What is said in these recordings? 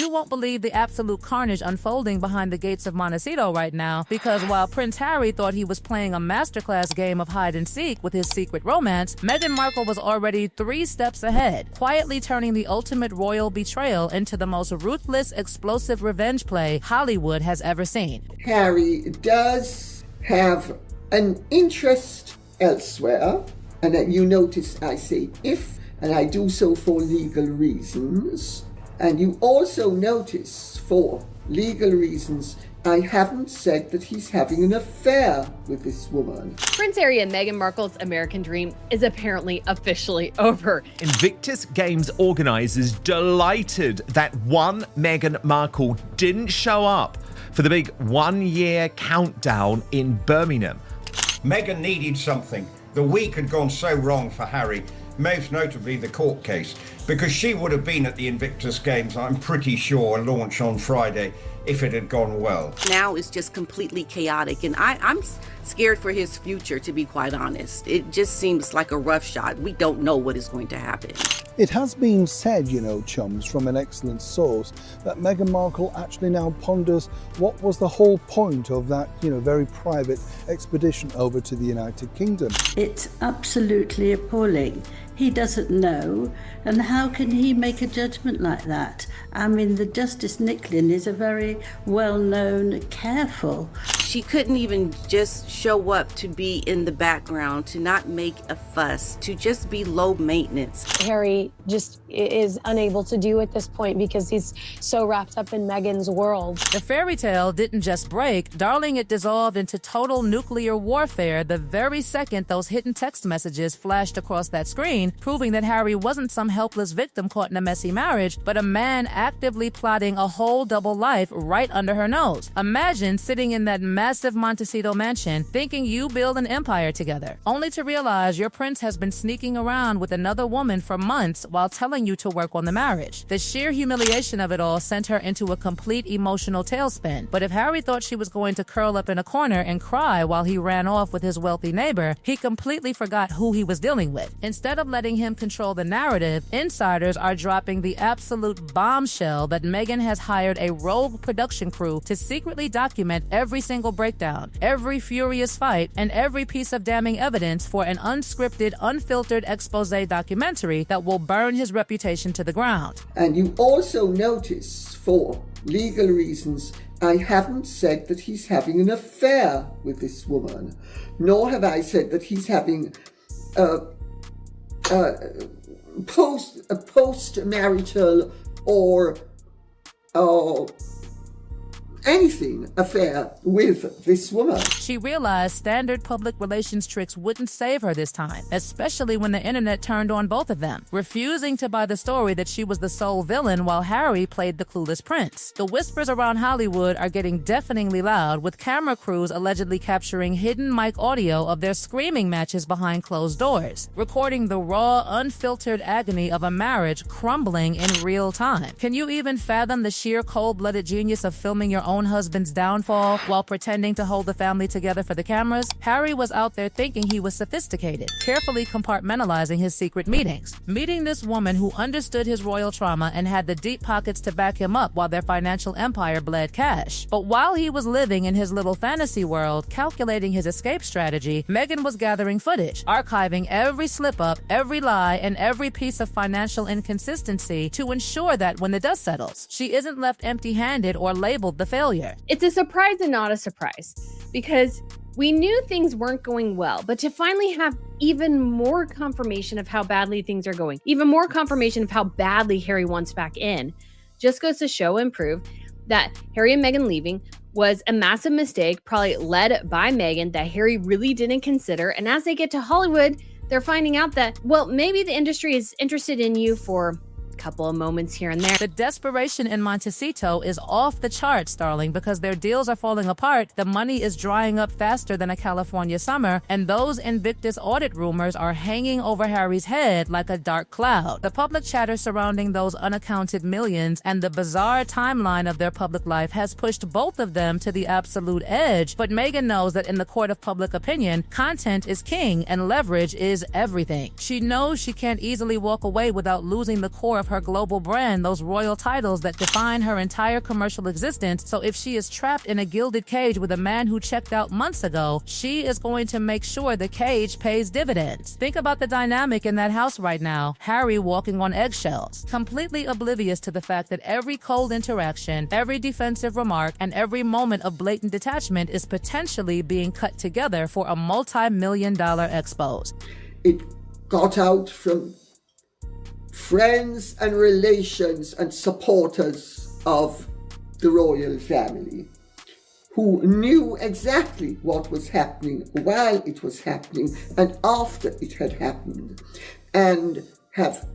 You won't believe the absolute carnage unfolding behind the gates of Montecito right now, because while Prince Harry thought he was playing a masterclass game of hide-and-seek with his secret romance, Meghan Markle was already 3 steps ahead, quietly turning the ultimate royal betrayal into the most ruthless, explosive revenge play Hollywood has ever seen. Harry does have an interest elsewhere, and you notice I say if, and I do so for legal reasons. And you also notice for legal reasons I haven't said that he's having an affair with this woman. Prince Harry and Meghan Markle's American dream is apparently officially over. Invictus Games organizers delighted that one Meghan Markle didn't show up for the big 1-year countdown in Birmingham. Meghan needed something. The week had gone so wrong for Harry, most notably the court case, because she would have been at the Invictus Games, I'm pretty sure, launch on Friday, if it had gone well. Now it's just completely chaotic, and I'm scared for his future, to be quite honest. It just seems like a rough shot. We don't know what is going to happen. It has been said, chums, from an excellent source, that Meghan Markle actually now ponders what was the whole point of that, very private expedition over to the United Kingdom. It's absolutely appalling. He doesn't know, and how can he make a judgment like that? I mean, the Justice Nicklin is a very well-known, careful. She couldn't even just show up to be in the background, to not make a fuss, to just be low maintenance. Harry just is unable to do at this point because he's so wrapped up in Meghan's world. The fairy tale didn't just break, darling, it dissolved into total nuclear warfare the very second those hidden text messages flashed across that screen, proving that Harry wasn't some helpless victim caught in a messy marriage, but a man actively plotting a whole double life right under her nose. Imagine sitting in that massive Montecito mansion thinking you build an empire together, only to realize your prince has been sneaking around with another woman for months while telling you to work on the marriage. The sheer humiliation of it all sent her into a complete emotional tailspin. But if Harry thought she was going to curl up in a corner and cry while he ran off with his wealthy neighbor, he completely forgot who he was dealing with. Instead of letting him control the narrative, insiders are dropping the absolute bombshell that Meghan has hired a rogue production crew to secretly document every single breakdown, every furious fight, and every piece of damning evidence for an unscripted, unfiltered exposé documentary that will burn his reputation to the ground. And you also notice, for legal reasons, I haven't said that he's having an affair with this woman, nor have I said that he's having post-marital or anything affair with this woman. She realized standard public relations tricks wouldn't save her this time, especially when the internet turned on both of them, refusing to buy the story that she was the sole villain while Harry played the clueless prince. The whispers around Hollywood are getting deafeningly loud, with camera crews allegedly capturing hidden mic audio of their screaming matches behind closed doors, recording the raw, unfiltered agony of a marriage crumbling in real time. Can you even fathom the sheer cold-blooded genius of filming your own husband's downfall while pretending to hold the family together for the cameras? Harry was out there thinking he was sophisticated, carefully compartmentalizing his secret meetings. Meeting this woman who understood his royal trauma and had the deep pockets to back him up while their financial empire bled cash. But while he was living in his little fantasy world, calculating his escape strategy, Meghan was gathering footage, archiving every slip-up, every lie, and every piece of financial inconsistency to ensure that when the dust settles, she isn't left empty-handed or labeled the failure. It's a surprise and not a surprise, because we knew things weren't going well, but to finally have even more confirmation of how badly things are going, even more confirmation of how badly Harry wants back in, just goes to show and prove that Harry and Meghan leaving was a massive mistake, probably led by Meghan, that Harry really didn't consider. And as they get to Hollywood, they're finding out that, well, maybe the industry is interested in you for couple of moments here and there. The desperation in Montecito is off the charts, darling, because their deals are falling apart, the money is drying up faster than a California summer, and those Invictus audit rumors are hanging over Harry's head like a dark cloud. The public chatter surrounding those unaccounted millions and the bizarre timeline of their public life has pushed both of them to the absolute edge, but Meghan knows that in the court of public opinion, content is king and leverage is everything. She knows she can't easily walk away without losing the core of her global brand those royal titles that define her entire commercial existence. So if she is trapped in a gilded cage with a man who checked out months ago, she is going to make sure the cage pays dividends. Think about the dynamic in that house right now. Harry walking on eggshells, completely oblivious to the fact that every cold interaction, every defensive remark, and every moment of blatant detachment is potentially being cut together for a multi-million-dollar expose. It got out from friends and relations and supporters of the royal family, who knew exactly what was happening while it was happening and after it had happened, and have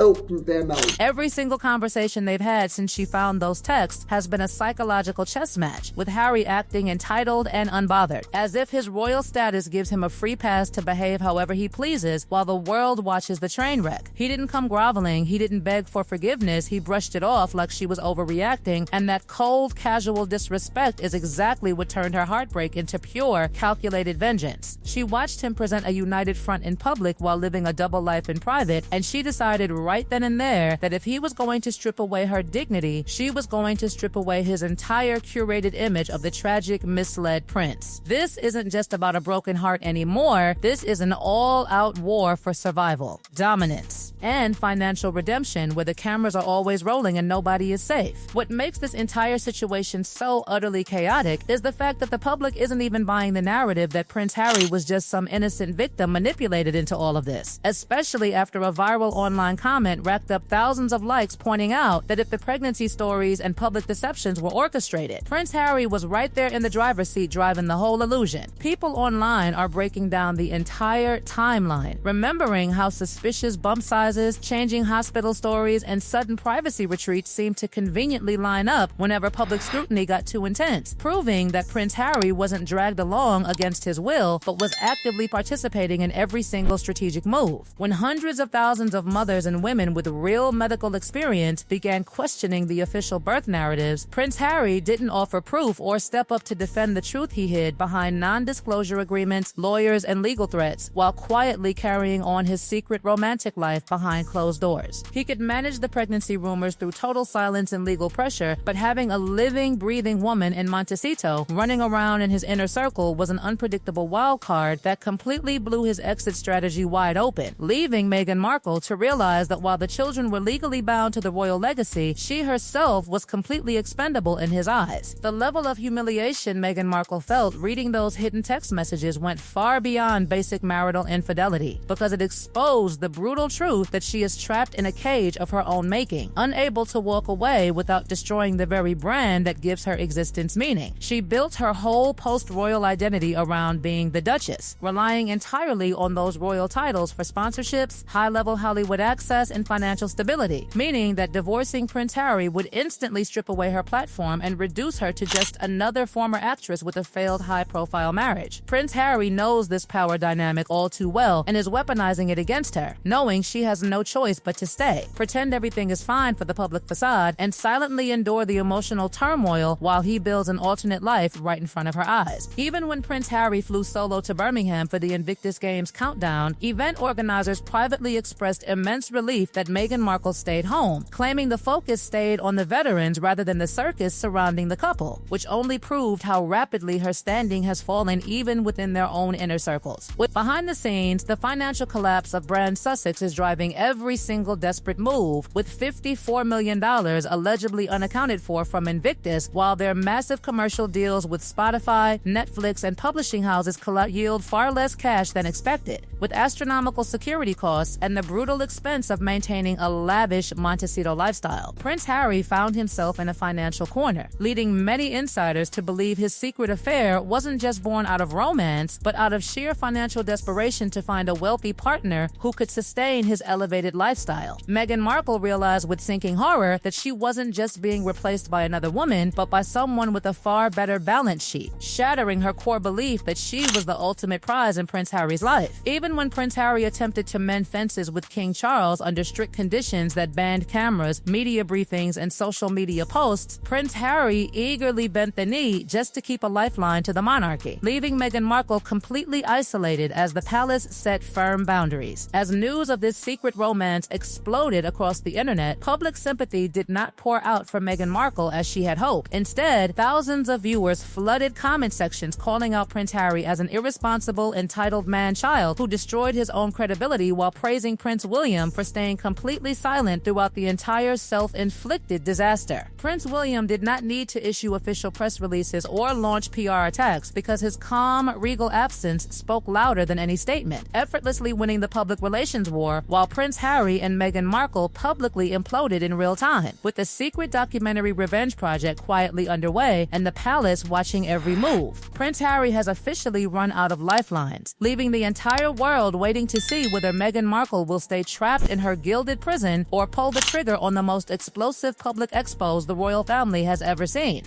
opened their mouth. Every single conversation they've had since she found those texts has been a psychological chess match, with Harry acting entitled and unbothered, as if his royal status gives him a free pass to behave however he pleases while the world watches the train wreck. He didn't come groveling, he didn't beg for forgiveness, he brushed it off like she was overreacting, and that cold, casual disrespect is exactly what turned her heartbreak into pure, calculated vengeance. She watched him present a united front in public while living a double life in private, and she decided right then and there that if he was going to strip away her dignity, she was going to strip away his entire curated image of the tragic, misled prince. This isn't just about a broken heart anymore. This is an all-out war for survival, dominance, and financial redemption, where the cameras are always rolling and nobody is safe. What makes this entire situation so utterly chaotic is the fact that the public isn't even buying the narrative that Prince Harry was just some innocent victim manipulated into all of this, especially after a viral online comment racked up thousands of likes pointing out that if the pregnancy stories and public deceptions were orchestrated, Prince Harry was right there in the driver's seat driving the whole illusion. People online are breaking down the entire timeline, remembering how suspicious bump sizes, changing hospital stories, and sudden privacy retreats seemed to conveniently line up whenever public scrutiny got too intense, proving that Prince Harry wasn't dragged along against his will, but was actively participating in every single strategic move. When hundreds of thousands of mothers and women with real medical experience began questioning the official birth narratives, Prince Harry didn't offer proof or step up to defend the truth he hid behind non-disclosure agreements, lawyers, and legal threats, while quietly carrying on his secret romantic life behind closed doors. He could manage the pregnancy rumors through total silence and legal pressure, but having a living, breathing woman in Montecito running around in his inner circle was an unpredictable wild card that completely blew his exit strategy wide open, leaving Meghan Markle to realize that while the children were legally bound to the royal legacy, she herself was completely expendable in his eyes. The level of humiliation Meghan Markle felt reading those hidden text messages went far beyond basic marital infidelity, because it exposed the brutal truth that she is trapped in a cage of her own making, unable to walk away without destroying the very brand that gives her existence meaning. She built her whole post-royal identity around being the Duchess, relying entirely on those royal titles for sponsorships, high-level Hollywood access, and financial stability, meaning that divorcing Prince Harry would instantly strip away her platform and reduce her to just another former actress with a failed high-profile marriage. Prince Harry knows this power dynamic all too well and is weaponizing it against her, knowing she has no choice but to stay, pretend everything is fine for the public facade, and silently endure the emotional turmoil while he builds an alternate life right in front of her eyes. Even when Prince Harry flew solo to Birmingham for the Invictus Games countdown, event organizers privately expressed immense relief that Meghan Markle stayed home, claiming the focus stayed on the veterans rather than the circus surrounding the couple, which only proved how rapidly her standing has fallen even within their own inner circles. Behind the scenes, the financial collapse of Brand Sussex is driving every single desperate move, with $54 million allegedly unaccounted for from Invictus, while their massive commercial deals with Spotify, Netflix, and publishing houses yield far less cash than expected, with astronomical security costs and the brutal expense of maintaining a lavish Montecito lifestyle. Prince Harry found himself in a financial corner, leading many insiders to believe his secret affair wasn't just born out of romance, but out of sheer financial desperation to find a wealthy partner who could sustain his elevated lifestyle. Meghan Markle realized with sinking horror that she wasn't just being replaced by another woman, but by someone with a far better balance sheet, shattering her core belief that she was the ultimate prize in Prince Harry's life. Even when Prince Harry attempted to mend fences with King Charles under strict conditions that banned cameras, media briefings, and social media posts, Prince Harry eagerly bent the knee just to keep a lifeline to the monarchy, leaving Meghan Markle completely isolated as the palace set firm boundaries. As news of this secret romance exploded across the internet, public sympathy did not pour out for Meghan Markle as she had hoped. Instead, thousands of viewers flooded comment sections calling out Prince Harry as an irresponsible, entitled man-child who destroyed his own credibility while praising Prince William for staying completely silent throughout the entire self-inflicted disaster. Prince William did not need to issue official press releases or launch PR attacks because his calm, regal absence spoke louder than any statement, effortlessly winning the public relations war, while Prince Harry and Meghan Markle publicly imploded in real time, with the secret documentary Revenge Project quietly underway and the palace watching every move. Prince Harry has officially run out of lifelines, leaving the entire world waiting to see whether Meghan Markle will stay trapped in her gilded prison or pull the trigger on the most explosive public expose the royal family has ever seen.